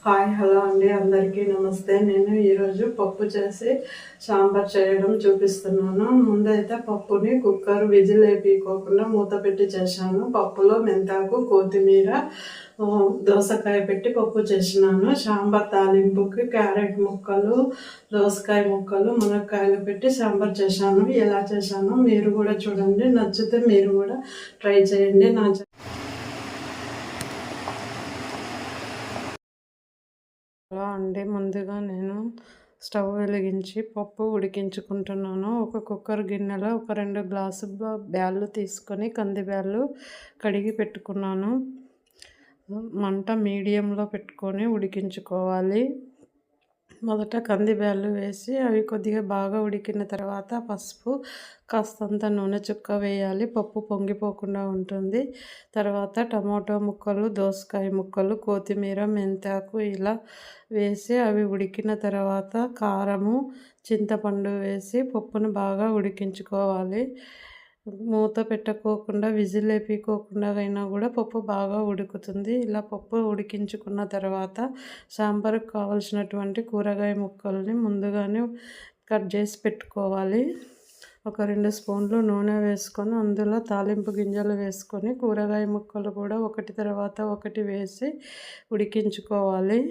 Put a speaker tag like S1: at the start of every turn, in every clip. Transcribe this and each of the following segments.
S1: Hi hello అండి, అందరికీ నమస్తే. నేను ఈరోజు పప్పు చేసి సాంబార్ చేయడం చూపిస్తున్నాను. ముందైతే పప్పుని కుక్కర్ విజిల్ వేయకోకుండా మూత పెట్టి చేశాను. పప్పులో మెంతాకు, కొత్తిమీర, దోసకాయ పెట్టి పప్పు చేసినాను. సాంబార్ తాలింపుకి క్యారెట్ ముక్కలు, దోసకాయ ముక్కలు, మునక్కాయలు పెట్టి సాంబార్ చేశాను. ఎలా చేశానో మీరు కూడా చూడండి. నచ్చితే మీరు కూడా ట్రై చేయండి. అలా అండి, ముందుగా నేను స్టవ్ వెలిగించి పప్పు ఉడికించుకుంటున్నాను. ఒక కుక్కర్ గిన్నెలో ఒక 2 గ్లాసు బ్యాళ్ళు తీసుకొని కంది బ్యాళ్ళు కడిగి పెట్టుకున్నాను. మంట మీడియంలో పెట్టుకొని ఉడికించుకోవాలి. మొదట కంది బ్యాళ్ళు వేసి అవి కొద్దిగా బాగా ఉడికిన తర్వాత పసుపు, కాస్తంత నూనె చుక్క వేయాలి. పప్పు పొంగిపోకుండా ఉంటుంది. తర్వాత టమాటో ముక్కలు, దోసకాయ ముక్కలు, కొత్తిమీర, మెంతాకు ఇలా వేసి అవి ఉడికిన తర్వాత కారము, చింతపండు వేసి పప్పును బాగా ఉడికించుకోవాలి. మూత పెట్టకోకుండా విజిల్ వేపీకోకుండా అయినా కూడా పప్పు బాగా ఉడుకుతుంది. ఇలా పప్పు ఉడికించుకున్న తర్వాత సాంబార్కి కావలసినటువంటి కూరగాయ ముక్కల్ని ముందుగానే కట్ చేసి పెట్టుకోవాలి. ఒక 2 స్పూన్లు నూనె వేసుకొని అందులో తాలింపు గింజలు వేసుకొని కూరగాయ ముక్కలు కూడా ఒకటి తర్వాత ఒకటి వేసి ఉడికించుకోవాలి.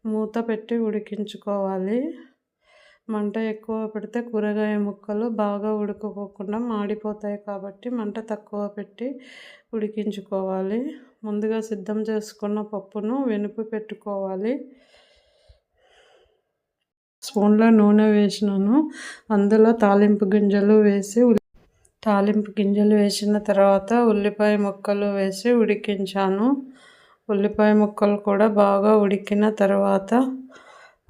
S1: మూత పెట్టి ఉడికించుకోవాలి. మంట ఎక్కువ పెడితే కూరగాయ ముక్కలు బాగా ఉడకకుండా మాడిపోతాయి కాబట్టి మంట తక్కువ పెట్టి ఉడికించుకోవాలి. ముందుగా సిద్ధం చేసుకున్న పప్పును వెనుపు పెట్టుకోవాలి. స్పూన్లో నూనె వేసినాను. అందులో తాలింపు గింజలు వేసిన తర్వాత ఉల్లిపాయ ముక్కలు వేసి ఉడికించాను. ఉల్లిపాయ ముక్కలు కూడా బాగా ఉడికిన తర్వాత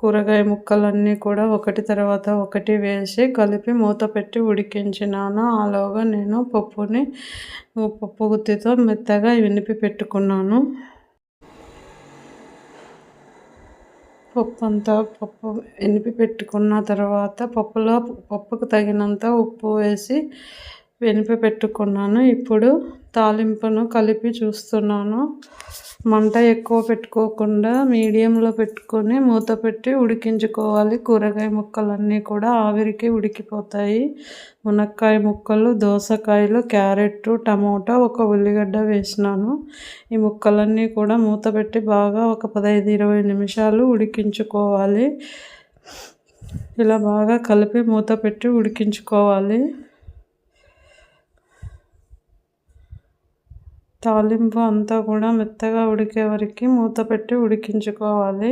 S1: కూరగాయ ముక్కలన్నీ కూడా ఒకటి తర్వాత ఒకటి వేసి కలిపి మూత పెట్టి ఉడికించినాను. ఆలోగా నేను పప్పు గుత్తితో మెత్తగా వినిపి పెట్టుకున్నాను. పప్పు ఎనిపి పెట్టుకున్న తర్వాత పప్పుకు తగినంత ఉప్పు వేసి వెనిపి పెట్టుకున్నాను. ఇప్పుడు తాలింపును కలిపి చూస్తున్నాను. మంట ఎక్కువ పెట్టుకోకుండా మీడియంలో పెట్టుకొని మూత పెట్టి ఉడికించుకోవాలి. కూరగాయ ముక్కలన్నీ కూడా ఆవిరికి ఉడికిపోతాయి. మునక్కాయ ముక్కలు, దోసకాయలు, క్యారెట్, టమోటా, ఒక ఉల్లిగడ్డ వేసినాను. ఈ ముక్కలన్నీ కూడా మూత పెట్టి బాగా ఒక 15-20 నిమిషాలు ఉడికించుకోవాలి. ఇలా బాగా కలిపి మూత పెట్టి ఉడికించుకోవాలి. తాలింపు అంతా కూడా మెత్తగా ఉడికే వరకు మూత పెట్టి ఉడికించుకోవాలి.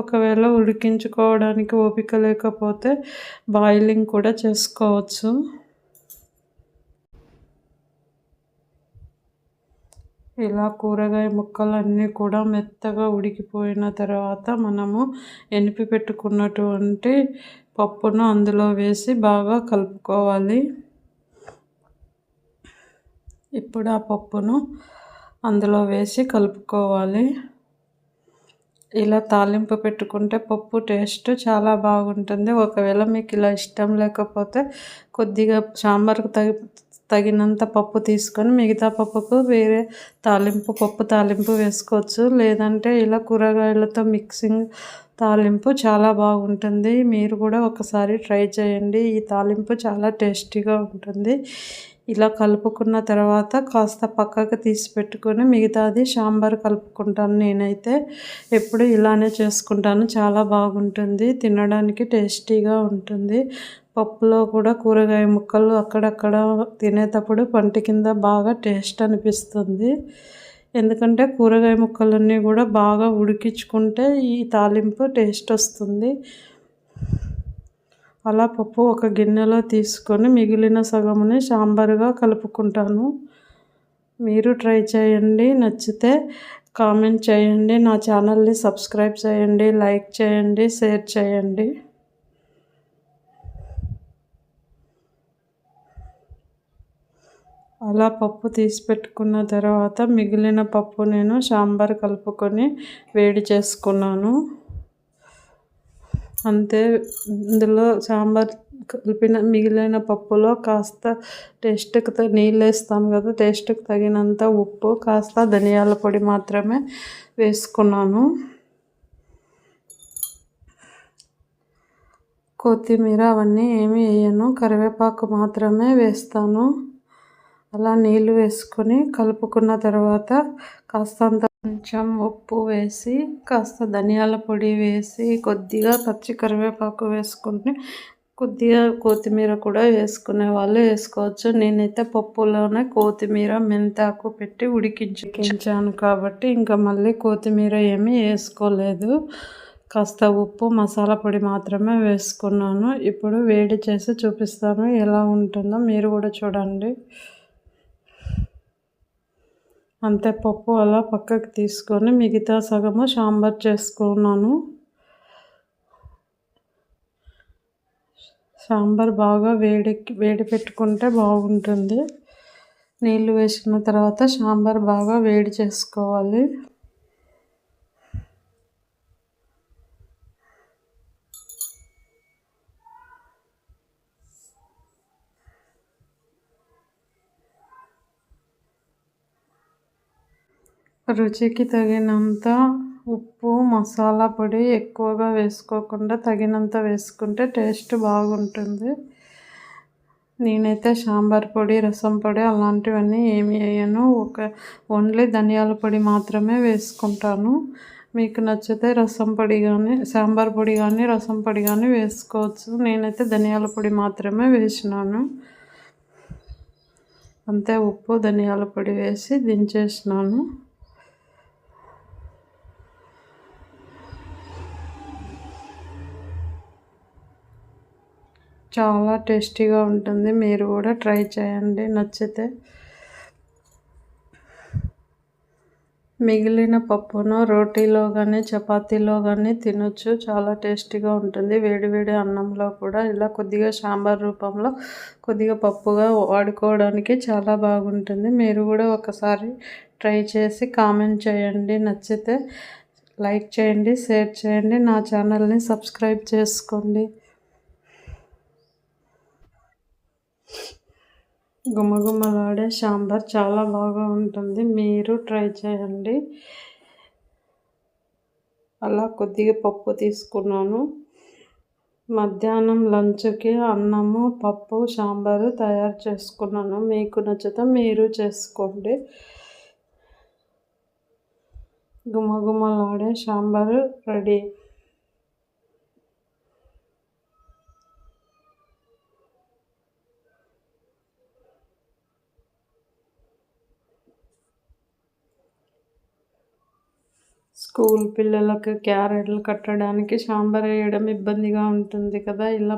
S1: ఒకవేళ ఉడికించుకోవడానికి ఓపిక లేకపోతే బాయిలింగ్ కూడా చేసుకోవచ్చు. ఇలా కూరగాయ ముక్కలన్నీ కూడా మెత్తగా ఉడికిపోయిన తర్వాత మనము ఎనిపి పెట్టుకున్నటువంటి పప్పును అందులో వేసి బాగా కలుపుకోవాలి. ఇప్పుడు ఆ పప్పును అందులో వేసి కలుపుకోవాలి. ఇలా తాలింపు పెట్టుకుంటే పప్పు టేస్ట్ చాలా బాగుంటుంది. ఒకవేళ మీకు ఇలా ఇష్టం లేకపోతే కొద్దిగా సాంబార్కు తగినంత పప్పు తీసుకొని మిగతా పప్పుకు వేరే పప్పు తాలింపు వేసుకోవచ్చు. లేదంటే ఇలా కూరగాయలతో మిక్సింగ్ తాలింపు చాలా బాగుంటుంది. మీరు కూడా ఒకసారి ట్రై చేయండి. ఈ తాలింపు చాలా టేస్టీగా ఉంటుంది. ఇలా కలుపుకున్న తర్వాత కాస్త పక్కకు తీసి పెట్టుకొని మిగతాది సాంబార్ కలుపుకుంటాను. నేనైతే ఎప్పుడు ఇలానే చేసుకుంటాను. చాలా బాగుంటుంది, తినడానికి టేస్టీగా ఉంటుంది. పప్పులో కూడా కూరగాయ ముక్కలు అక్కడక్కడ తినేటప్పుడు పంటి కింద బాగా టేస్ట్ అనిపిస్తుంది. ఎందుకంటే కూరగాయ ముక్కలన్నీ కూడా బాగా ఉడికించుకుంటే ఈ తాలింపు టేస్ట్ వస్తుంది. అలా పప్పు ఒక గిన్నెలో తీసుకొని మిగిలిన సగముని సాంబారుగా కలుపుకుంటాను. మీరు ట్రై చేయండి. నచ్చితే కామెంట్ చేయండి. నా ఛానల్ని సబ్స్క్రైబ్ చేయండి, లైక్ చేయండి, షేర్ చేయండి. అలా పప్పు తీసి పెట్టుకున్న తర్వాత మిగిలిన పప్పు నేను సాంబార్ కలుపుకొని వేడి చేసుకున్నాను. అంతే. ఇందులో కలిపిన మిగిలిన పప్పులో కాస్త టేస్ట్కి నీళ్ళు వేస్తాం కదా, టేస్ట్కి తగినంత ఉప్పు, కాస్త ధనియాల పొడి మాత్రమే వేసుకున్నాను. కొత్తిమీర అవన్నీ ఏమీ వేయను, కరివేపాకు మాత్రమే వేస్తాను. అలా నీళ్ళు వేసుకొని కలుపుకున్న తర్వాత కాస్తంత కొంచెం ఉప్పు వేసి, కాస్త ధనియాల పొడి వేసి, కొద్దిగా పచ్చి కరివేపాకు వేసుకుని, కొద్దిగా కొత్తిమీర కూడా వేసుకునే వాళ్ళు వేసుకోవచ్చు. నేనైతే పప్పులోనే కొత్తిమీర మెంతాకు పెట్టి ఉడికించాను కాబట్టి ఇంకా మళ్ళీ కొత్తిమీర ఏమీ వేసుకోలేదు. కాస్త ఉప్పు, మసాలా పొడి మాత్రమే వేసుకున్నాను. ఇప్పుడు వేడి చేసి చూపిస్తాను ఎలా ఉంటుందో, మీరు కూడా చూడండి. అంతే, పప్పు అలా పక్కకి తీసుకొని మిగతా సగము సాంబార్ చేసుకున్నాను. సాంబార్ బాగా వేడి పెట్టుకుంటే బాగుంటుంది. నీళ్ళు వేసిన తర్వాత సాంబార్ బాగా వేడి చేసుకోవాలి. రుచికి తగినంత ఉప్పు, మసాలా పొడి ఎక్కువగా వేసుకోకుండా తగినంత వేసుకుంటే టేస్ట్ బాగుంటుంది. నేనైతే సాంబార్ పొడి, రసం పొడి అలాంటివన్నీ ఏమి వేయను. ఓన్లీ ధనియాల పొడి మాత్రమే వేసుకుంటాను. మీకు నచ్చితే రసం పొడి కానీ, సాంబార్ పొడి కానీ, రసం పొడి కానీ వేసుకోవచ్చు. నేనైతే ధనియాల పొడి మాత్రమే వేసినాను. అంతే, ఉప్పు, ధనియాల పొడి వేసి దించేసినాను. చాలా టేస్టీగా ఉంటుంది. మీరు కూడా ట్రై చేయండి నచ్చితే. మిగిలిన పప్పును రోటీలో కానీ, చపాతీలో కానీ తినొచ్చు. చాలా టేస్టీగా ఉంటుంది. వేడివేడి అన్నంలో కూడా ఇలా కొద్దిగా సాంబార్ రూపంలో కొద్దిగా పప్పుగా వాడుకోవడానికి చాలా బాగుంటుంది. మీరు కూడా ఒకసారి ట్రై చేసి కామెంట్ చేయండి. నచ్చితే లైక్ చేయండి, షేర్ చేయండి, నా ఛానల్ని సబ్స్క్రైబ్ చేసుకోండి. గుమగుమలాడే సాంబార్ చాలా బాగా ఉంటుంది. మీరు ట్రై చేయండి. అలా కొద్దిగా పప్పు తీసుకున్నాను. మధ్యాహ్నం లంచ్కి అన్నము, పప్పు, సాంబారు తయారు చేసుకున్నాను. మీకు నచ్చితే మీరు చేసుకోండి. గుమగుమలాడే సాంబారు రెడీ. స్కూల్ పిల్లలకు క్యారెట్లు కట్టడానికి సాంబార్ వేయడం ఇబ్బందిగా ఉంటుంది కదా, ఇలా